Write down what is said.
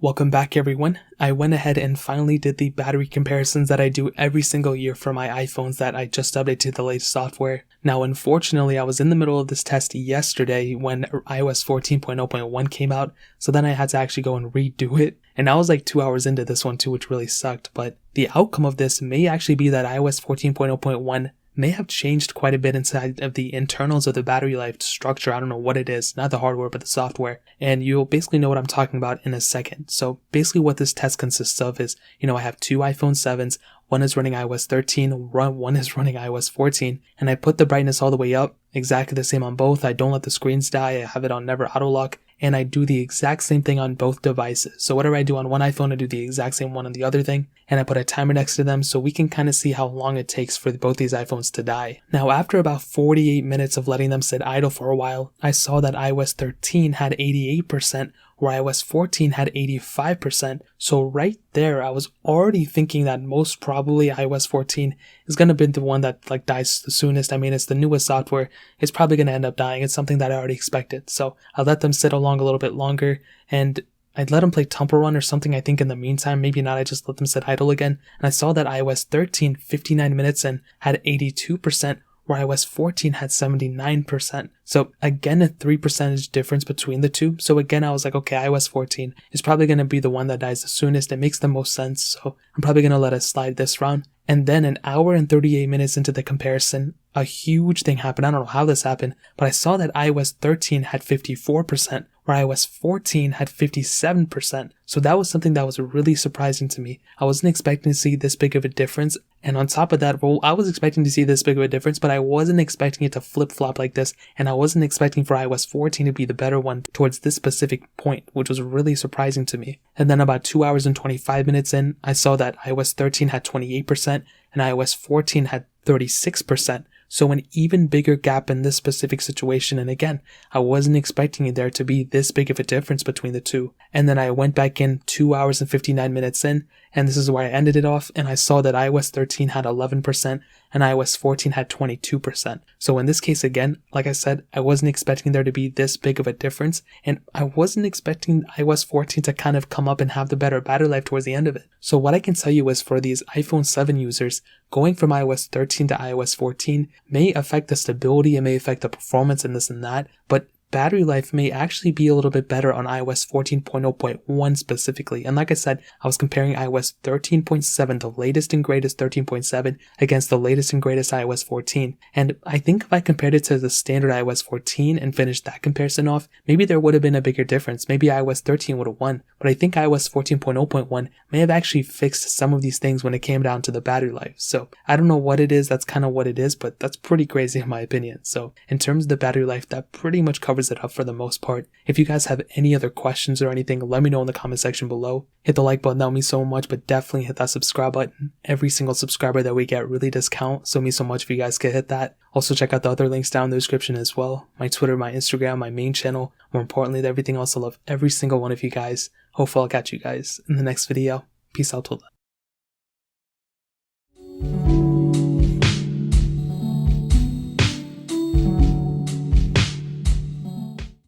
Welcome back everyone. I went ahead and finally did the battery comparisons that I do every single year for my iPhones that I just updated the latest software. Now unfortunately I was in the middle of this test yesterday when iOS 14.0.1 came out, so then I had to actually go and redo it. And I was like 2 hours into this one too, which really sucked, but the outcome of this may actually be that iOS 14.0.1 may have changed quite a bit inside of the internals of the battery life structure. I don't know what it is, not the hardware, but the software. And you'll basically know what I'm talking about in a second. So basically what this test consists of is, I have two iPhone 7s, one is running iOS 13, one is running iOS 14, and I put the brightness all the way up, exactly the same on both. I don't let the screens die, I have it on never auto lock, and I do the exact same thing on both devices. So whatever I do on one iPhone, I do the exact same one on the other thing, and I put a timer next to them so we can kind of see how long it takes for both these iPhones to die. Now after about 48 minutes of letting them sit idle for a while, I saw that iOS 13 had 88%, where iOS 14 had 85%. So right there, I was already thinking that most probably iOS 14 is going to be the one that dies the soonest. I mean, it's the newest software. It's probably going to end up dying. It's something that I already expected. So I let them sit along a little bit longer, and I'd let them play Temple Run or something, I think, in the meantime. Maybe not, I just let them sit idle again. And I saw that iOS 13, 59 minutes in, had 82%, where iOS 14 had 79%. So again, a 3% difference between the two. So again, I was like, okay, iOS 14 is probably going to be the one that dies the soonest. It makes the most sense. So I'm probably going to let it slide this round. And then an hour and 38 minutes into the comparison, a huge thing happened. I don't know how this happened, but I saw that iOS 13 had 54%, where iOS 14 had 57%. So that was something that was really surprising to me. I wasn't expecting to see this big of a difference. And on top of that, I was expecting to see this big of a difference, but I wasn't expecting it to flip-flop like this. And I wasn't expecting for iOS 14 to be the better one towards this specific point, which was really surprising to me. And then about 2 hours and 25 minutes in, I saw that iOS 13 had 28% and iOS 14 had 36%. So an even bigger gap in this specific situation. And again, I wasn't expecting there to be this big of a difference between the two. And then I went back in 2 hours and 59 minutes in, and this is where I ended it off, and I saw that iOS 13 had 11% and iOS 14 had 22%. So in this case, again, like I said, I wasn't expecting there to be this big of a difference, and I wasn't expecting iOS 14 to kind of come up and have the better battery life towards the end of it. So what I can tell you is for these iPhone 7 users, going from iOS 13 to iOS 14 may affect the stability, it may affect the performance and this and that, but battery life may actually be a little bit better on iOS 14.0.1 specifically. And like I said, I was comparing iOS 13.7, the latest and greatest 13.7, against the latest and greatest iOS 14. And I think if I compared it to the standard iOS 14 and finished that comparison off, maybe there would have been a bigger difference. Maybe iOS 13 would have won. But I think iOS 14.0.1 may have actually fixed some of these things when it came down to the battery life. So I don't know what it is, that's kind of what it is, but that's pretty crazy in my opinion. So in terms of the battery life, that pretty much covers it up for the most part. If you guys have any other questions or anything, let me know in the comment section below. Hit the like button, that would mean so much, but definitely hit that subscribe button. Every single subscriber that we get really does count, so it means so much if you guys could hit that. Also check out the other links down in the description as well. My Twitter, my Instagram, my main channel. More importantly than everything else, I love every single one of you guys. Hopefully I'll catch you guys in the next video. Peace out till then.